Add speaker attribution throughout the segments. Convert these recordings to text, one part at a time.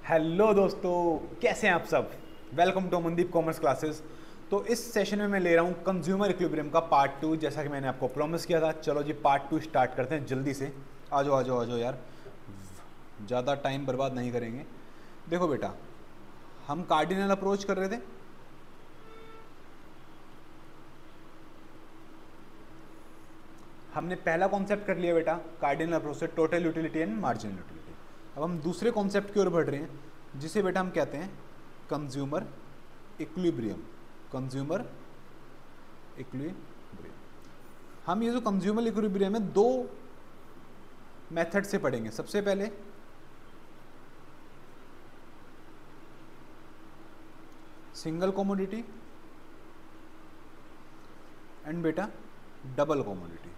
Speaker 1: Hello दोस्तों, कैसे हैं आप सब। Welcome to Amandeep commerce classes. तो इस सेशन में मैं ले रहा हूँ कंज्यूमर इक्विलिब्रियम का पार्ट 2, जैसा कि मैंने आपको प्रॉमिस किया था। चलो जी, पार्ट 2 स्टार्ट करते हैं जल्दी से। आ जाओ आ जाओ आ जाओ यार, ज़्यादा टाइम बर्बाद नहीं करेंगे। देखो बेटा, हम कार्डिनल अप्रोच कर रहे थे। हमने पहला कॉन्सेप्ट कर लिया बेटा कार्डिनल अप्रोच से, total utility and marginal utility. अब हम दूसरे कॉन्सेप्ट की ओर बढ़ रहे हैं, जिसे बेटा हम कहते हैं कंज्यूमर इक्विलिब्रियम। Consumer equilibrium. हम ये जो कंज्यूमर इक्विलिब्रियम है, दो मेथड से पढ़ेंगे। सबसे पहले सिंगल कमोडिटी एंड बेटा डबल कमोडिटी।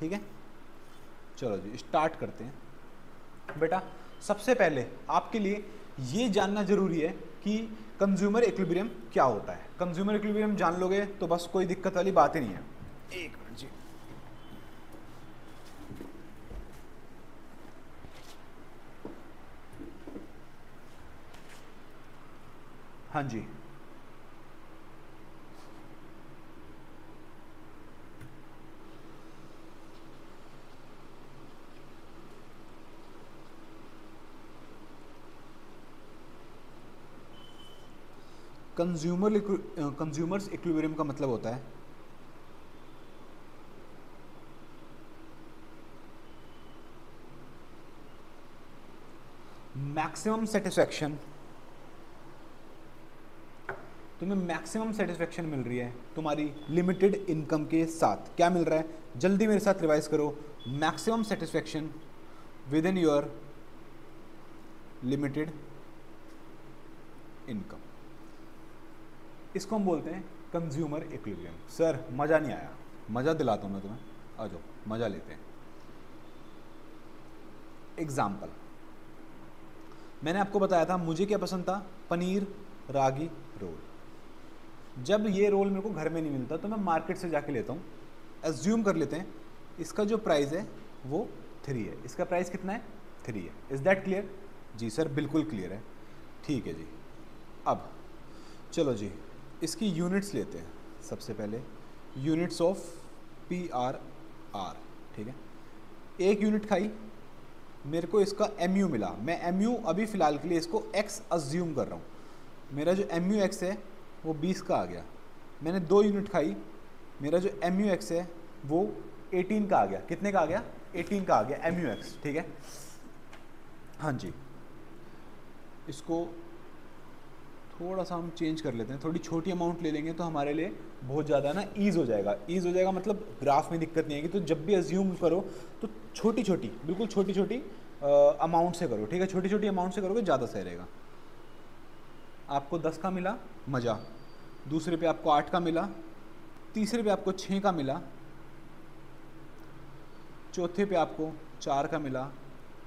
Speaker 1: ठीक है, चलो जी स्टार्ट करते हैं। बेटा सबसे पहले आपके लिए ये जानना जरूरी है कि कंज्यूमर इक्विलिब्रियम क्या होता है। कंज्यूमर इक्विलिब्रियम जान लोगे तो बस कोई दिक्कत वाली बात ही नहीं है। एक मिनट जी। हाँ जी, कंज्यूमर्स इक्विलिब्रियम का मतलब होता है मैक्सिमम सेटिस्फैक्शन। तुम्हें मैक्सिमम सेटिस्फैक्शन मिल रही है तुम्हारी लिमिटेड इनकम के साथ। क्या मिल रहा है, जल्दी मेरे साथ रिवाइज करो। Maximum satisfaction with in your limited income, इसको हम बोलते हैं कंज्यूमर इक्विलिब्रियम। सर मज़ा नहीं आया, मज़ा दिलाता हूँ मैं तुम्हें, आ जाओ मज़ा लेते हैं। एग्जाम्पल, मैंने आपको बताया था मुझे क्या पसंद था, पनीर रागी रोल। जब ये रोल मेरे को घर में नहीं मिलता तो मैं मार्केट से जाके लेता हूँ। एज्यूम कर लेते हैं इसका जो प्राइस है वो 3 है। इसका प्राइस कितना है, 3 है। Is that clear? जी सर बिल्कुल क्लियर है। ठीक है जी, अब चलो जी इसकी यूनिट्स लेते हैं। सबसे पहले यूनिट्स ऑफ PRR। ठीक है, एक यूनिट खाई, मेरे को इसका MU मिला। मैं MU अभी फ़िलहाल के लिए इसको X अज्यूम कर रहा हूँ। मेरा जो MUX है वो 20 का आ गया। मैंने 2 यूनिट खाई, मेरा जो MUX है वो 18 का आ गया। कितने का आ गया, 18 का आ गया MUX। ठीक है, हाँ जी इसको थोड़ा सा हम चेंज कर लेते हैं, थोड़ी छोटी अमाउंट ले लेंगे तो हमारे लिए बहुत ज़्यादा ना ईज़ हो जाएगा। ईज़ हो जाएगा मतलब ग्राफ में दिक्कत नहीं आएगी। तो जब भी अज्यूम करो तो छोटी छोटी, बिल्कुल छोटी छोटी अमाउंट से करो। ठीक है, छोटी छोटी अमाउंट से करोगे ज़्यादा सही रहेगा। आपको 10 का मिला, मज़ा। दूसरे पे आपको 8 का मिला, तीसरे पे आपको 6 का मिला, चौथे पे आपको 4 का मिला,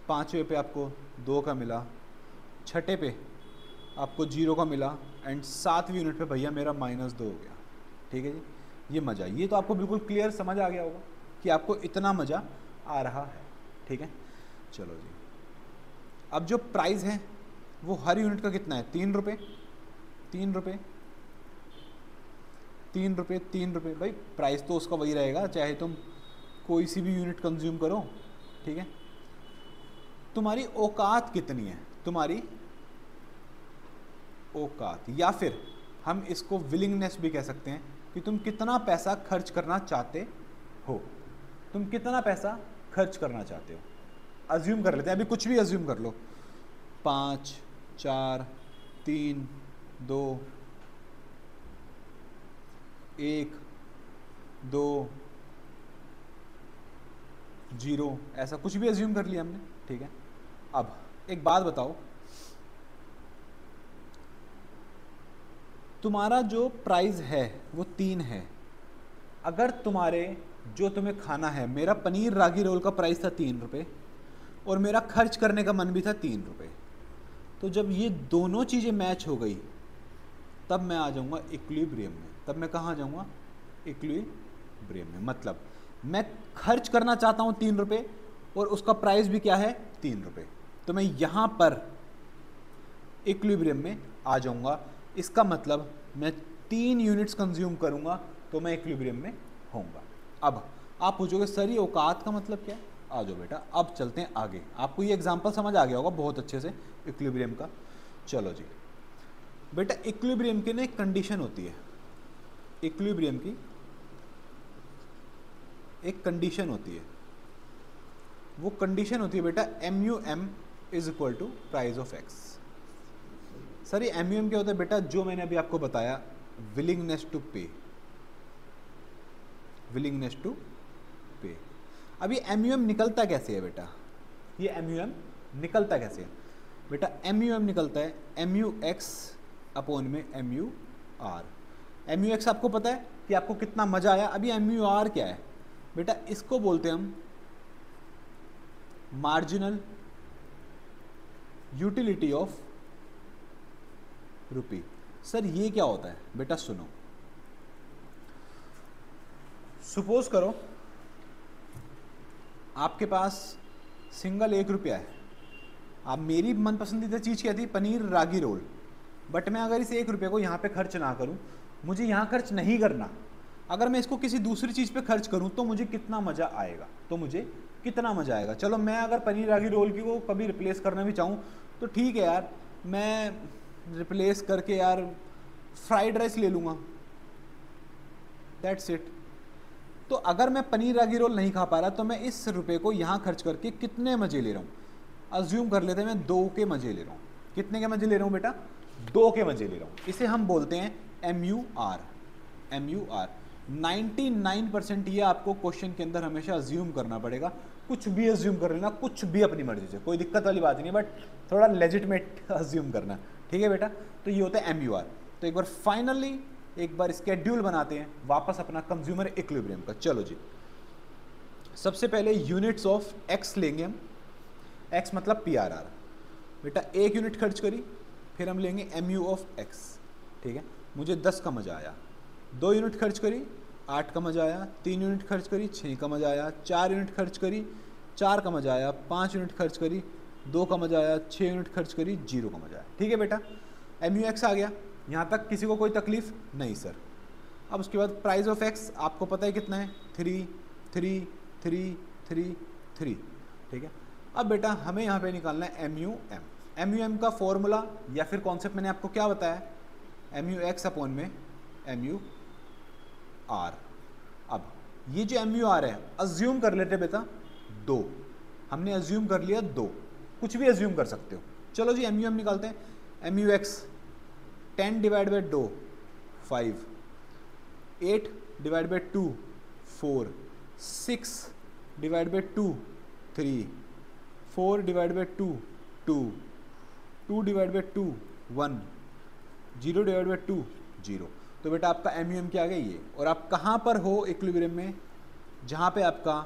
Speaker 1: पाँचवें पे आपको 2 का मिला, छठे पे आपको 0 का मिला एंड 7वीं यूनिट पे भैया मेरा -2 हो गया। ठीक है जी, ये मज़ा, ये तो आपको बिल्कुल क्लियर समझ आ गया होगा कि आपको इतना मज़ा आ रहा है। ठीक है, चलो जी अब जो प्राइस है वो हर यूनिट का कितना है, 3 रुपये। 3 रुपये 3 रुपये 3 रुपये, भाई प्राइस तो उसका वही रहेगा चाहे तुम कोई सी भी यूनिट कंज्यूम करो। ठीक है, तुम्हारी औकात कितनी है, तुम्हारी औकात, या फिर हम इसको विलिंगनेस भी कह सकते हैं कि तुम कितना पैसा खर्च करना चाहते हो। तुम कितना पैसा खर्च करना चाहते हो, अज्यूम कर लेते हैं, अभी कुछ भी अज्यूम कर लो। 5 4 3 2 1 2 0, ऐसा कुछ भी अज्यूम कर लिया हमने। ठीक है, अब एक बात बताओ, तुम्हारा जो प्राइस है वो 3 है। अगर तुम्हारे जो तुम्हें खाना है, मेरा पनीर रागी रोल का प्राइस था 3 रुपये और मेरा खर्च करने का मन भी था 3 रुपये, तो जब ये दोनों चीज़ें मैच हो गई तब मैं आ जाऊँगा इक्विलिब्रियम में। तब मैं कहाँ आ जाऊँगा, इक्विलिब्रियम में। मतलब मैं खर्च करना चाहता हूँ 3 रुपये और उसका प्राइस भी क्या है, 3 रुपये। तो मैं यहाँ पर इक्विलिब्रियम में आ जाऊंगा। इसका मतलब मैं 3 यूनिट्स कंज्यूम करूंगा तो मैं इक्विलिब्रियम में होऊंगा। अब आप पूछोगे सर ये औकात का मतलब क्या है? आ जाओ बेटा, अब चलते हैं आगे। आपको ये एग्जांपल समझ आ गया होगा बहुत अच्छे से इक्विलिब्रियम का। चलो जी बेटा, इक्विलिब्रियम की ना एक कंडीशन होती है, इक्विलिब्रियम की एक कंडीशन होती है। वो कंडीशन होती है बेटा MUM is equal to price of X. Sir ये MUM क्या होता है बेटा? जो मैंने अभी आपको बताया, विलिंगनेस टू पे, विलिंगनेस टू पे। अब ये MUM निकलता कैसे है बेटा? ये MUM निकलता कैसे है बेटा? MUM निकलता है MUX अपॉन में MUR। MUX आपको पता है कि आपको कितना मजा आया। अभी MUR क्या है बेटा? इसको बोलते हैं हम marginal utility of rupee. Sir ये क्या होता है बेटा? सुनो, सपोज करो आपके पास सिंगल 1 रुपया है। आप मेरी मन पसंदीदा चीज़ क्या थी? पनीर रागी रोल। बट मैं अगर इस 1 रुपये को यहाँ पे खर्च ना करूँ, मुझे यहाँ खर्च नहीं करना, अगर मैं इसको किसी दूसरी चीज़ पे खर्च करूँ तो मुझे कितना मज़ा आएगा? तो मुझे कितना मज़ा आएगा? चलो मैं अगर पनीर रागी रोल की को कभी रिप्लेस करना भी चाहूँ तो ठीक है यार, मैं रिप्लेस करके यार फ्राइड राइस ले लूँगा, दैट्स इट। तो अगर मैं पनीर रागी रोल नहीं खा पा रहा तो मैं इस रुपये को यहाँ खर्च करके कितने मज़े ले रहा हूँ? अज्यूम कर लेते हैं मैं 2 के मज़े ले रहा हूँ। कितने के मज़े ले रहा हूँ बेटा? 2 के मज़े ले रहा हूँ। इसे हम बोलते हैं MUR। MUR 99% ये आपको क्वेश्चन के अंदर हमेशा अज्यूम करना पड़ेगा। कुछ भी अज्यूम कर लेना, कुछ भी अपनी मर्जी से, कोई दिक्कत वाली बात नहीं, बट थोड़ा लेजिटमेट अज्यूम करना, ठीक है बेटा? तो ये होता है MUR। तो एक बार फाइनली एक बार स्केड्यूल बनाते हैं वापस अपना कंज्यूमर इक्विलिब्रियम का। चलो जी, सबसे पहले यूनिट्स ऑफ एक्स लेंगे हम। एक्स मतलब PRR बेटा। 1 यूनिट खर्च करी, फिर हम लेंगे MU ऑफ एक्स, ठीक है? मुझे 10 का मजा आया। 2 यूनिट खर्च करी, 8 का मजा आया। 3 यूनिट खर्च करी, 6 का मजा आया। 4 यूनिट खर्च करी, 4 का मजा आया। 5 यूनिट खर्च करी, 2 का मजा आया। 6 यूनिट खर्च करी, 0 का मजा आया। ठीक है बेटा, MUX आ गया। यहाँ तक किसी को कोई तकलीफ नहीं सर। अब उसके बाद प्राइस ऑफ एक्स आपको पता है कितना है? 3 3 3 3 3, ठीक है? अब बेटा हमें यहाँ पे निकालना है MUM। MUM का फॉर्मूला या फिर कॉन्सेप्ट मैंने आपको क्या बताया? MUX अपॉन में MUR। अब ये जो MUR है अज्यूम कर लेते बेटा 2, हमने अज्यूम कर लिया 2, कुछ भी अज्यूम कर सकते हो। चलो जी MUM निकालते हैं। MUX 10 divide by 2 5, 8 divide by 2 4, 6 divide by 2 3, 4 divide by 2 2, 2 divide by 2 1, 0 divide by 2 0। तो बेटा आपका MUM क्या आ गया ये। और आप कहाँ पर हो इक्विलिब्रियम में? जहाँ पे आपका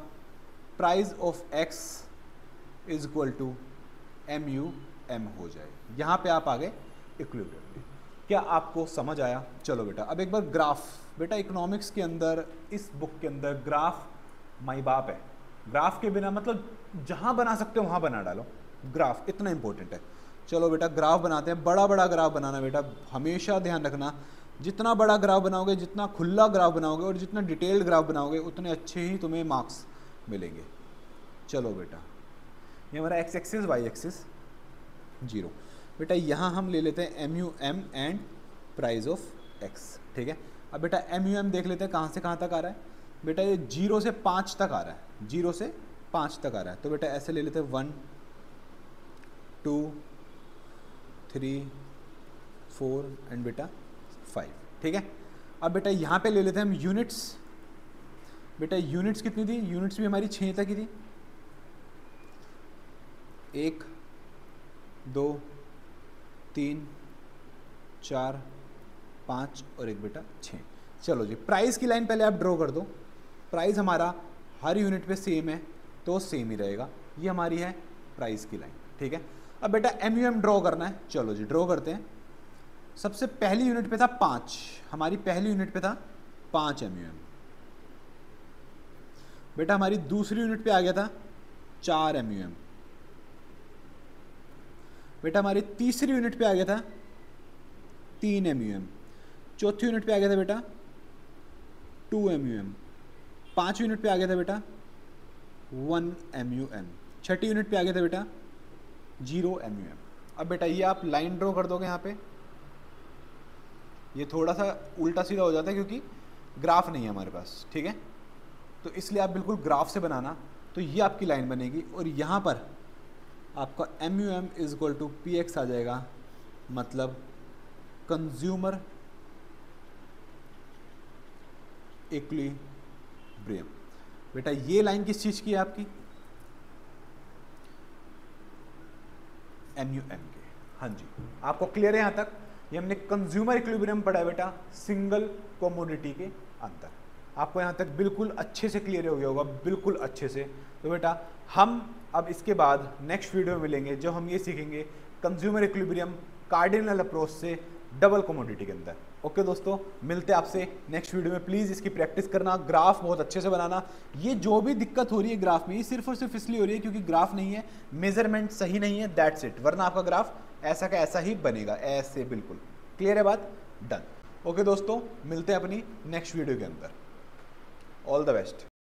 Speaker 1: price of X is equal to MUM हो जाए, यहाँ पे आप आ गए इक्विलिब्रियम में। क्या आपको समझ आया? चलो बेटा अब एक बार ग्राफ। बेटा इकोनॉमिक्स के अंदर, इस बुक के अंदर ग्राफ माई बाप है। ग्राफ के बिना मतलब जहाँ बना सकते हो वहाँ बना डालो। ग्राफ इतना इंपॉर्टेंट है। चलो बेटा ग्राफ बनाते हैं। बड़ा बड़ा ग्राफ बनाना बेटा, हमेशा ध्यान रखना, जितना बड़ा ग्राफ बनाओगे, जितना खुला ग्राफ बनाओगे और जितना डिटेल्ड ग्राफ बनाओगे, उतने अच्छे ही तुम्हें मार्क्स मिलेंगे। चलो बेटा ये हमारा एक्स एक्सिस वाई एक्सिस 0। बेटा यहाँ हम ले लेते हैं MUM and price of x, ठीक है? अब बेटा MUM देख लेते हैं कहाँ से कहाँ तक आ रहा है। बेटा ये 0 से 5 तक आ रहा है, 0 से 5 तक आ रहा है। तो बेटा ऐसे ले लेते हैं 1 2 3 4 एंड बेटा 5, ठीक है? अब बेटा यहाँ पे ले लेते हैं हम यूनिट्स। बेटा यूनिट्स कितनी थी? यूनिट्स भी हमारी 6 तक ही थी। 1 2 3 4 5 और एक बेटा 6। चलो जी प्राइस की लाइन पहले आप ड्रॉ कर दो। प्राइस हमारा हर यूनिट पे सेम है तो सेम ही रहेगा। ये हमारी है प्राइस की लाइन, ठीक है? अब बेटा MUM ड्रॉ करना है। चलो जी ड्रॉ करते हैं। सबसे पहली यूनिट पे था 5, हमारी पहली यूनिट पे था 5 MUM। बेटा हमारी दूसरी यूनिट पे आ गया था 4 MUM। बेटा हमारी तीसरी यूनिट पे आ गया था 3 MUM, चौथी यूनिट पे आ गया था बेटा 2 MUM, 5 यूनिट पे आ गया था बेटा 1 MUM, छठी यूनिट पे आ गया था बेटा 0 MUM। अब बेटा ये आप लाइन ड्रॉ कर दोगे यहाँ पे, ये थोड़ा सा उल्टा सीधा हो जाता है क्योंकि ग्राफ नहीं है हमारे पास, ठीक है, तो इसलिए आप बिल्कुल ग्राफ से बनाना। तो ये आपकी लाइन बनेगी और यहाँ पर आपका MUM is equal to PX आ जाएगा, मतलब कंज्यूमर इक्विलिब्रियम। बेटा ये लाइन किस चीज़ की है आपकी, MUM के। हाँ जी, आपको क्लियर है यहाँ तक? ये हमने कंज्यूमर इक्विलिब्रियम पढ़ा है बेटा, सिंगल कमोडिटी के अंदर। आपको यहाँ तक बिल्कुल अच्छे से क्लियर हो गया होगा, बिल्कुल अच्छे से। तो बेटा हम अब इसके बाद नेक्स्ट वीडियो में मिलेंगे जब हम ये सीखेंगे कंज्यूमर इक्विलिब्रियम कार्डिनल अप्रोच से डबल कमोडिटी के अंदर। ओके दोस्तों, मिलते हैं आपसे नेक्स्ट वीडियो में। प्लीज़ इसकी प्रैक्टिस करना, ग्राफ बहुत अच्छे से बनाना। ये जो भी दिक्कत हो रही है ग्राफ में, ये सिर्फ और सिर्फ इसलिए हो रही है क्योंकि ग्राफ नहीं है, मेजरमेंट सही नहीं है, दैट्स इट। वरना आपका ग्राफ ऐसा का ऐसा ही बनेगा, ऐसे। बिल्कुल क्लियर है बात? डन। ओके दोस्तों, मिलते हैं अपनी नेक्स्ट वीडियो के अंदर। All the best.